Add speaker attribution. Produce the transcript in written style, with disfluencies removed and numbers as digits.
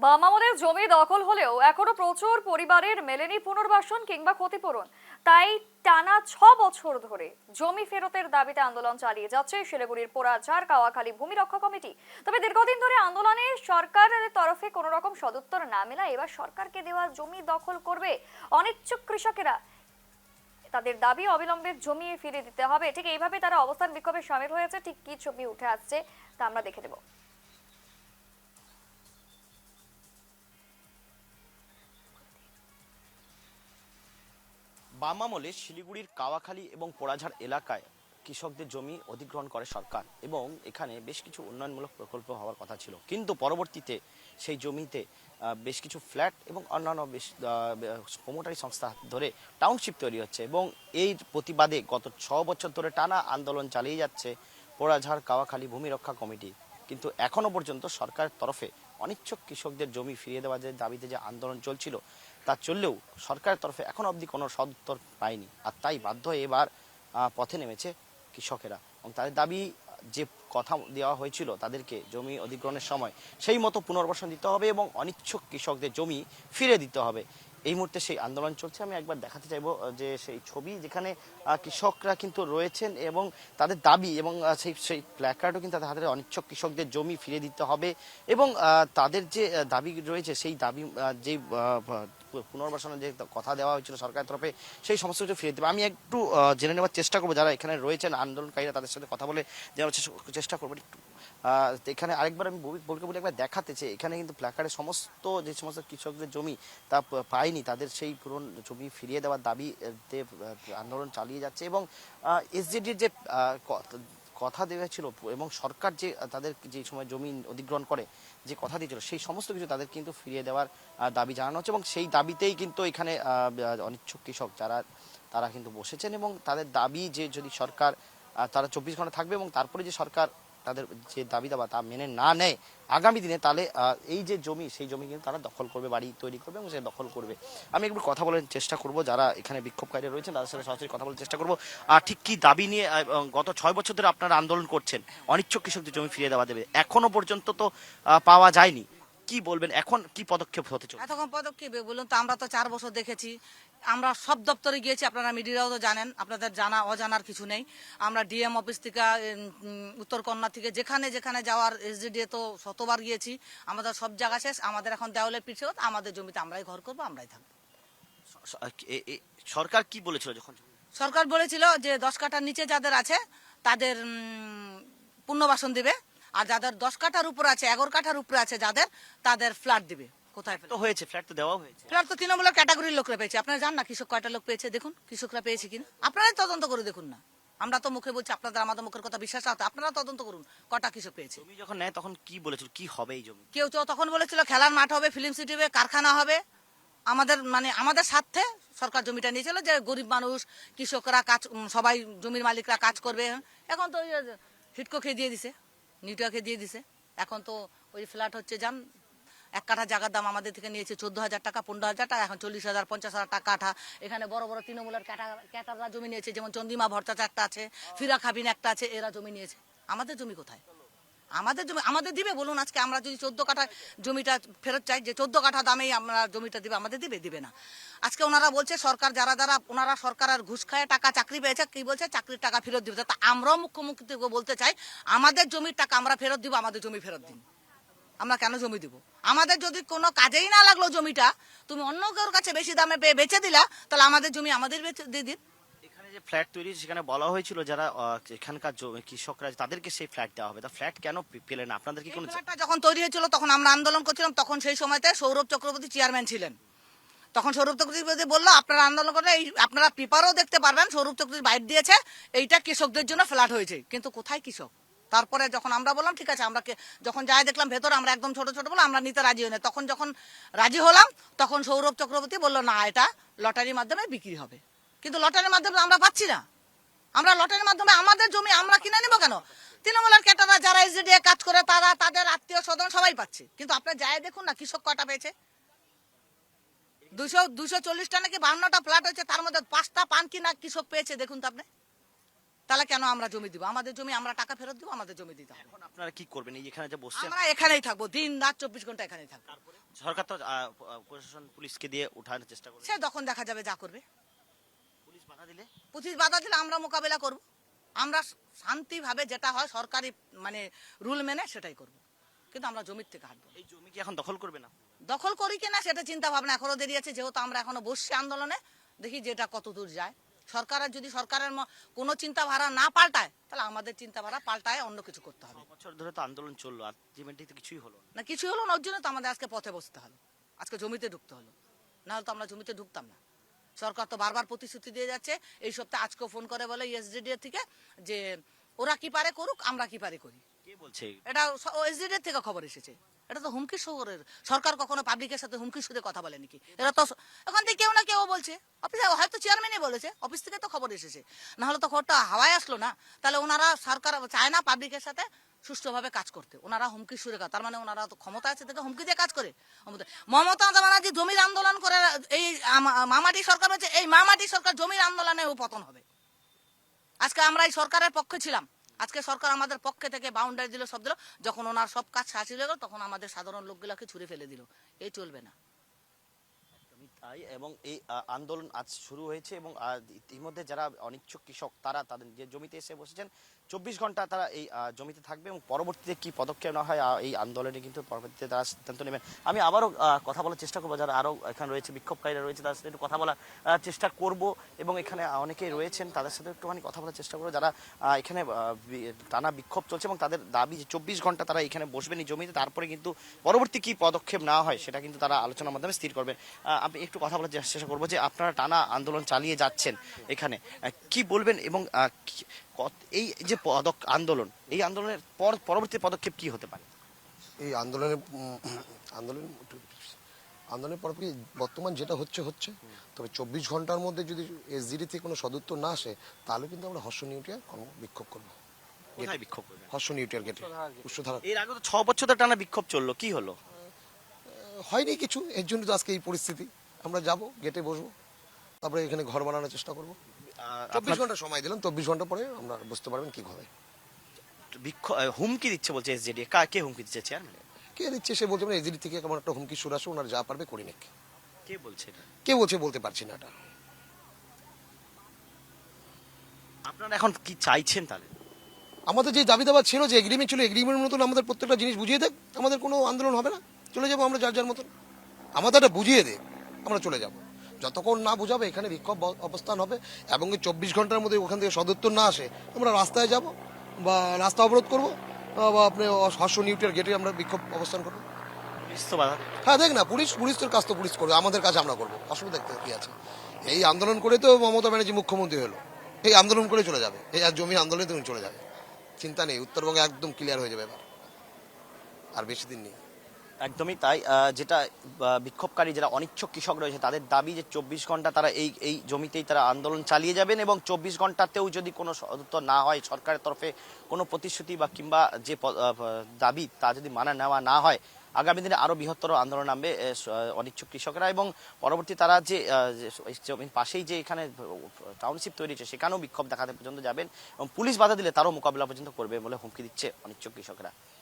Speaker 1: বাম আমলের জমি দখল হলেও এখনো প্রচুর পরিবারের মেলেনি পুনর্বাসন কিংবা ক্ষতিপূরণ। তাই টানা 6 বছর ধরে জমি ফেরতের দাবিতে আন্দোলন চালিয়ে যাচ্ছে শিলিগুড়ির পোড়াঝাড় কাওয়াখালী ভূমি রক্ষা কমিটি। তবে দীর্ঘদিন ধরে আন্দোলনে সরকারের তরফে কোনো রকম সদুত্তর না মেলায় এবার সরকারকে দেওয়া জমি দখল করবে অনিচ্ছুক কৃষকেরা। তাদের দাবি অবিলম্বে জমি ফিরিয়ে দিতে হবে। ঠিক এইভাবে তারা অবস্থান বিক্ষোভে শামিল হয়েছে। ঠিক কি ছবি উঠে আসছে তা আমরা দেখে দেব।
Speaker 2: বাম আমলে শিলিগুড়ির কাওয়াখালী এবং পোড়াঝাড় এলাকায় কৃষকদের জমি অধিগ্রহণ করে সরকার এবং এখানে বেশ কিছু উন্নয়নমূলক প্রকল্প হওয়ার কথা ছিল, কিন্তু পরবর্তীতে সেই জমিতে বেশ কিছু ফ্ল্যাট এবং অন্যান্য বেশ প্রমোটারি সংস্থা ধরে টাউনশিপ তৈরি হচ্ছে এবং এই প্রতিবাদে গত 6 বছর ধরে টানা আন্দোলন চালিয়ে যাচ্ছে পোড়াঝাড় কাওয়াখালী ভূমি রক্ষা কমিটি। কিন্তু এখনো পর্যন্ত সরকারের তরফে অনিচ্ছুক কৃষকদের জমি ফিরিয়ে দেওয়ার যে দাবিতে যে আন্দোলন চলছিল তা চললেও সরকারের তরফে এখনো অবধি কোনো সদুত্তর পায়নি। আর তাই বাধ্য হয়ে এবার পথে নেমেছে কৃষকেরা এবং তাদের দাবি যে কথা দেওয়া হয়েছিল তাদেরকে জমি অধিগ্রহণের সময় সেই মতো পুনর্বাসন দিতে হবে এবং অনিচ্ছুক কৃষকদের জমি ফিরে দিতে হবে। এই মুহূর্তে সেই আন্দোলন চলছে। আমি একবার দেখাতে চাইবো যে সেই ছবি যেখানে কৃষকরা কিন্তু রয়েছেন এবং তাদের দাবি এবং সেই প্ল্যাকার্ডও কিন্তু তাদের হাতে অনিচ্ছুক কৃষকদের জমি ফিরে দিতে হবে এবং তাদের যে দাবি রয়েছে সেই দাবি যে পুনর্বাসনের যে কথা দেওয়া হয়েছিল সরকারের তরফে সেই সমস্ত কিছু ফিরে দেবে। আমি একটু জেনে নেওয়ার চেষ্টা করবো যারা এখানে রয়েছেন আন্দোলনকারীরা, তাদের সাথে কথা বলে জানার চেষ্টা করবো একটু। এখানে আরেকবার আমি বলকে বলে একবার দেখাতে চাই, এখানে কিন্তু প্ল্যাকার্ডের সমস্ত যে সমস্ত কৃষকদের জমি তা পায়নি তাদের সেই পুরনো জমি ফিরিয়ে দেওয়ার দাবিতে আন্দোলন চালিয়ে যাচ্ছে এবং এসজেডির যে কথা দেওয়া ছিল এবং সরকার যে তাদের যে সময় জমি অধিগ্রহণ করে যে কথা দিয়েছিল সেই সমস্ত কিছু তাদের কিন্তু ফিরিয়ে দেওয়ার দাবি জানানো হচ্ছে এবং সেই দাবিতেই কিন্তু এখানে অনিচ্ছুক কৃষক যারা তারা কিন্তু বসেছেন এবং তাদের দাবি যে যদি সরকার তারা 24 ঘন্টা থাকবে এবং তারপরে যে সরকার তাদের যে দাবি দাবা তা মেনে না নেয় আগামী দিনে তাহলে এই যে জমি সেই জমি কিন্তু তারা দখল করবে, বাড়ি তৈরি করবে এবং সে দখল করবে। আমি একটু কথা বলার চেষ্টা করব যারা এখানে বিক্ষোভকারী রয়েছেন তাদের সাথে সরাসরি কথা বলার চেষ্টা করব। ঠিক কি দাবি নিয়ে গত 6 বছর ধরে আপনারা আন্দোলন করছেন অনিচ্ছুক কৃষকদের জমি ফিরিয়ে দেওয়া দেবে, এখনো পর্যন্ত তো পাওয়া যায়নি, কি বলবেন এখন কি পদক্ষেপ হতে চলছে?
Speaker 3: এতক্ষণ পদক্ষেপ বলুন তো, আমরা তো 4 বছর দেখেছি, আমরা সব দপ্তরে গিয়েছি, আপনারা মিডিয়াও তো জানেন, আপনাদের জানা অজানার কিছু নেই। আমরা ডিএম অফিস থেকে উত্তরকন্যা থেকে যেখানে যেখানে যাওয়ার এসডিডিএ তো শতবার গিয়েছি, আমাদের সব জায়গা শেষ। আমাদের এখন দেওয়ালে পিছিয়ে আমাদের জমিতে আমরাই ঘর করবো, আমরাই থাকবো।
Speaker 2: সরকার কি বলেছিল যখন?
Speaker 3: সরকার বলেছিল যে 10 কাঠার নিচে যাদের আছে তাদের পুনর্বাসন দিবে, আর যাদের 10 কাঠার উপর আছে, 11 কাঠার উপরে আছে যাদের, তাদের ফ্ল্যাট দিবে। কোথায়
Speaker 2: তো হয়েছে? ফ্ল্যাট তো দেওয়া হয়েছে।
Speaker 3: ফ্ল্যাট তো তৃণমূলের ক্যাটাগরির লোকরা পেয়েছে। আপনারা জান না কৃষক কয়টা লোক পেয়েছে? দেখুন কৃষকরা পেয়েছে কিনা, আপনারাই তদন্ত করে দেখুন না। আমরা তো মুখে বলছি, আপনাদের আমাদের মুখের কথা বিশ্বাস রাখতে, আপনারা তদন্ত করুন কটা কৃষক পেয়েছে।
Speaker 2: জমি যখন নেয় তখন কি বলেছিল, কি হবে এই জমি?
Speaker 3: কেউ তখন বলেছিল খেলার মাঠ হবে, ফিল্ম সিটি হবে, কারখানা হবে। আমাদের আমাদের স্বার্থে সরকার জমিটা নিয়েছিল যে গরিব মানুষ, কৃষকরা কাজ, সবাই জমির মালিকরা কাজ করবে। এখন তো হিটকো খেয়ে দিয়ে দিছে, নিউটুয়াকে দিয়ে দিছে। এখন তো ওই ফ্ল্যাট হচ্ছে, যান 1 কাঠা জায়গার দাম আমাদের থেকে নিয়েছে 14,000 টাকা, 15,000 টাকা, এখন 40,000 50,000 টাকা কাঠা। এখানে বড় বড় তৃণমূলের ক্যাটাররা জমি নিয়েছে, যেমন চন্দিমা ভট্টাচার্য একটা আছে, ফিরা খাবিন একটা আছে, এরা জমি নিয়েছে। আমাদের জমি কোথায়? আমাদের জমি আমাদের দিবে বলুন? আজকে আমরা যদি 14 কাঠা জমিটা ফেরত চাই, যে 14 কাঠা দামেই আমরা জমিটা দিবে, আমাদের দিবে না। আজকে ওনারা বলছে সরকার, যারা যারা ওনারা সরকার আর ঘুষ খায় টাকা চাকরি পেয়েছে, কি বলছে চাকরির টাকা ফেরত দিবে। তা আমরাও মুখ্যমন্ত্রী বলতে চাই, আমাদের জমির টাকা আমরা ফেরত দিব, আমাদের জমি ফেরত দিন। আমরা কেন জমি দিব? আমাদের যদি কোনো কাজেই না লাগলো জমিটা, তুমি অন্য কারোর কাছে বেশি দামে বেচে দিলা, তাহলে আমাদের জমি আমাদের দিয়ে দিন।
Speaker 2: এখানে যে ফ্ল্যাট তৈরি সেখানে বলা হয়েছিল যারা এখানকার কৃষকরা তাদেরকে সেই ফ্ল্যাট দেওয়া হবে, তা ফ্ল্যাট কেন পেলেন না? আপনাদের কি কোনো?
Speaker 3: ফ্ল্যাটটা যখন তৈরি হয়েছিল তখন আমরা আন্দোলন করছিলাম, তখন সেই সময়তে সৌরভ চক্রবর্তী চেয়ারম্যান ছিলেন। তখন সৌরভ চক্রবর্তী বললো আপনারা আন্দোলন করে, আপনারা পেপারও দেখতে পারবেন, সৌরভ চক্রবর্তী বাইট দিয়েছে এইটা কৃষকদের জন্য ফ্ল্যাট হয়েছে। কিন্তু কোথায় কৃষক? তারপরে যখন আমরা বললাম ঠিক আছে, আমরা যখন যাই দেখলাম ভেতর, আমরা একদম ছোট ছোট বলে আমরা নিতে রাজি হই না। তখন যখন রাজি হলাম তখন সৌরভ চক্রবর্তী বললো না, এটা লটারির মাধ্যমে বিক্রি হবে। কিন্তু লটারির মাধ্যমে আমরা পাচ্ছি না। আমরা লটারির মাধ্যমে আমাদের জমি আমরা কিনে নিব কেন? তৃণমূলের ক্যাটাররা যারা এসডিএ কাজ করে তারা, তাদের আত্মীয় স্বজন সবাই পাচ্ছে। কিন্তু আপনার যাই দেখুন না কৃষক কটা পেয়েছে। 240টা নাকি 52টা ফ্ল্যাট হয়েছে, তার মধ্যে 5টা পান কি না কৃষক পেয়েছে, দেখুন তো আপনি। তাহলে কেন আমরা জমি দিব? আমাদের জমি আমরা টাকা ফেরত দিব, আমাদের জমি দিতে হবে।
Speaker 2: এখন আপনারা কি করবেন এই এখানে যে বসছেন?
Speaker 3: আমরা এখানেই থাকবো, দিন রাত 24 ঘন্টা এখানেই থাকবো।
Speaker 2: সরকার তো প্রশাসন পুলিশকে দিয়ে উঠানোর চেষ্টা করছে,
Speaker 3: সে তখন দেখা যাবে যা করবে।
Speaker 2: পুলিশ বাধা দিলে
Speaker 3: পুলিশ বাধা দিলে আমরা মোকাবেলা করব। আমরা শান্তিভাবে যেটা হয় সরকারি মানে রুল মেনে সেটাই করব, কিন্তু আমরা জমির থেকে হাঁটবো না।
Speaker 2: এই জমি কি এখন দখল করবে না?
Speaker 3: দখল করি কিনা সেটা চিন্তা ভাবনা এখনো দেরি আছে, যেহেতু আমরা এখনো বসছি আন্দোলনে, দেখি যেটা কত দূর যায়। সরকারের যদি সরকারের কোনো চিন্তা ভাড়া না পাল্টায়, তাহলে আমাদের চিন্তা ভাড়া পাল্টায় অন্য কিছু করতে হবে।
Speaker 2: 6 বছর ধরে তো আন্দোলন চললো, আলটিমেটলি তো কিছুই হলো না।
Speaker 3: না কিছু হলো না, ওর জন্য তো আমাদের আজকে পথে বসতে হলো, আজকে জমিতে ঢুকতে হলো, নাহলে তো আমরা জমিতে ঢুকতাম না। সরকার তো বারবার প্রতিশ্রুতি দিয়ে যাচ্ছে, এই সপ্তাহে আজকেও ফোন করে বলে এসডিডি থেকে যে ওরা কি পারে করুক, আমরা কি পারে করি।
Speaker 2: কে বলছে?
Speaker 3: এটা এসডিডি থেকে খবর এসেছে। এটা তো হুমকি সুরের সরকার, কখনো পাবলিকের সাথে হুমকি সুরে কথা বলে নাকি? এরা তো এখন থেকে কেউ না কেউ বলছে, অফিসে হয়তো চেয়ারম্যানই বলেছে, অফিস থেকে তো খবর এসেছে, নাহলে তো খবরটা হাওয়ায় আসলো না। তাহলে ওনারা সরকার চায় না পাবলিকের সাথে সুষ্ঠুভাবে কাজ করতে, ওনারা হুমকি সুরে কাজ, তার মানে ওনারা তো ক্ষমতা আছে থেকে হুমকি দিয়ে কাজ করে। মমতা ব্যানার্জি জমির আন্দোলন করে এই মামাটি সরকার হচ্ছে, এই মামাটি সরকার জমির আন্দোলনে ও পতন হবে। আজকে আমরা এই সরকারের পক্ষে ছিলাম, আজকে সরকার আমাদের পক্ষে থেকে বাউন্ডারি দিল, সব দিল, যখন ওনার সব কাজ শেষ হয়ে গেল তখন আমাদের সাধারণ লোকগুলোকে ছুঁড়ে ফেলে দিল। এই চলবে না।
Speaker 2: তাই এবং এই আন্দোলন আজ শুরু হয়েছে এবং ইতিমধ্যে যারা অনিচ্ছুক কৃষক তারা তাদের যে জমিতে এসে বসেছেন 24 ঘন্টা তারা এই জমিতে থাকবে এবং পরবর্তীতে কি পদক্ষেপ না হয় এই আন্দোলনে কিন্তু পরবর্তীতে তারা সিদ্ধান্ত নেবেন। আমি আবারও কথা বলার চেষ্টা করবো, যারা আরও এখানে রয়েছে বিক্ষোভকারীরা রয়েছে তাদের সাথে একটু কথা বলার চেষ্টা করব এবং এখানে অনেকেই রয়েছেন তাদের সাথে একটুখানি কথা বলার চেষ্টা করবো, যারা এখানে টানা বিক্ষোভ চলছে এবং তাদের দাবি যে 24 ঘন্টা তারা এখানে বসবেন এই জমিতে, তারপরে কিন্তু পরবর্তী কি পদক্ষেপ না হয় সেটা কিন্তু তারা আলোচনার মাধ্যমে স্থির করবেন। আমি একটু কথা বলার চেষ্টা করবো যে আপনারা টানা আন্দোলন চালিয়ে যাচ্ছেন এখানে, কি বলবেন এবং এই যে আন্দোলন, এই আন্দোলনের পরবর্তী পদক্ষেপ কি হতে পারে?
Speaker 4: এই আন্দোলনের পর বর্তমান যেটা হচ্ছে, তবে 24 ঘন্টার মধ্যে যদি এসডিডি থেকে কোনো সদুত্তর না আসে, তাহলে কিন্তু আমরা হর্ষ নিউটিয়া বিক্ষোভ করবো।
Speaker 2: কোথায় বিক্ষোভ করবেন?
Speaker 4: হর্ষ নিউটিয়ার গেটে, উষ্ণধারা।
Speaker 2: এর আগে তো 6 বছর ধরে টানা বিক্ষোভ চললো, কি হলো?
Speaker 4: হয়নি কিছু, এর জন্য তো আজকে এই পরিস্থিতি। আমরা যাব, গেটে বসবো, তারপরে এখানে ঘর বানানোর চেষ্টা করবো। 24 ঘন্টা সময় দিলাম, 24 ঘন্টা পরে আমরা বুঝতে পারবেন কি হবে।
Speaker 2: হুমকি দিচ্ছে বলছে এসজেডি, কে হুমকি দিচ্ছে? চেয়ারম্যান?
Speaker 4: কে দিচ্ছে সে বলছে, এসডিডি থেকে কেমন একটা হুমকি সুর আসে, ওনার যা পারবে করি নাকি।
Speaker 2: কে বলছে এটা?
Speaker 4: কে বলছে বলতে পারছি না এটা।
Speaker 2: আপনারা এখন কি চাইছেন তাহলে?
Speaker 4: আমাদের যে দাবি দাবা ছিল, যে এগ্রিমেন্ট ছিল, এগ্রিমেন্টের মতন আমাদের প্রত্যেকটা জিনিস বুঝিয়ে দেয়, আমাদের কোনো আন্দোলন হবে না, চলে যাবো আমরা যার যার মতন। আমাদের এটা বুঝিয়ে দে, আমরা চলে যাব। যতক্ষণ না বুঝাবে এখানে বিক্ষোভ অবস্থান হবে এবং 24 ঘন্টার মধ্যে ওখান থেকে সদুত্তর না আসে, আমরা রাস্তায় যাব বা রাস্তা অবরোধ করবো বা আপনি হর্ষ নিউটিয়ার গেটে আমরা বিক্ষোভ অবস্থান করবো।
Speaker 2: পুলিশ তো বাধা।
Speaker 4: হ্যাঁ দেখ না, পুলিশের কাজ তো পুলিশ করবে, আমাদের কাজ আমরা করবো, অসুবিধা কি আছে? এই আন্দোলন করে তো মমতা ব্যানার্জি মুখ্যমন্ত্রী হলো, এই আন্দোলন করে চলে যাবে, এই আর জমি আন্দোলনে তুমি চলে যাবে, চিন্তা নেই, উত্তরবঙ্গে একদম ক্লিয়ার হয়ে যাবে এবার, আর বেশি দিন নেই।
Speaker 2: একদমই তাই। যেটা বিক্ষোভকারী যারা অনিচ্ছুক কৃষক রয়েছে তাদের দাবি যে 24 ঘন্টা তারা এই জমিতেই তারা আন্দোলন চালিয়ে যাবেন এবং 24 ঘন্টাতেও যদি কোনো সদুত্তর না হয়, সরকারের তরফে কোনো প্রতিশ্রুতি বা কিংবা যে দাবি তা যদি মানা নেওয়া না হয়, আগামী দিনে আরো বৃহত্তর আন্দোলন নামবে অনিচ্ছুক কৃষকরা এবং পরবর্তী তারা যে জমির পাশেই যে এখানে টাউনশিপ তৈরি হয়েছে সেখানেও বিক্ষোভ দেখাতে পর্যন্ত যাবেন এবং পুলিশ বাধা দিলে তারও মোকাবিলা পর্যন্ত করবে বলে হুমকি দিচ্ছে অনিচ্ছুক কৃষকরা।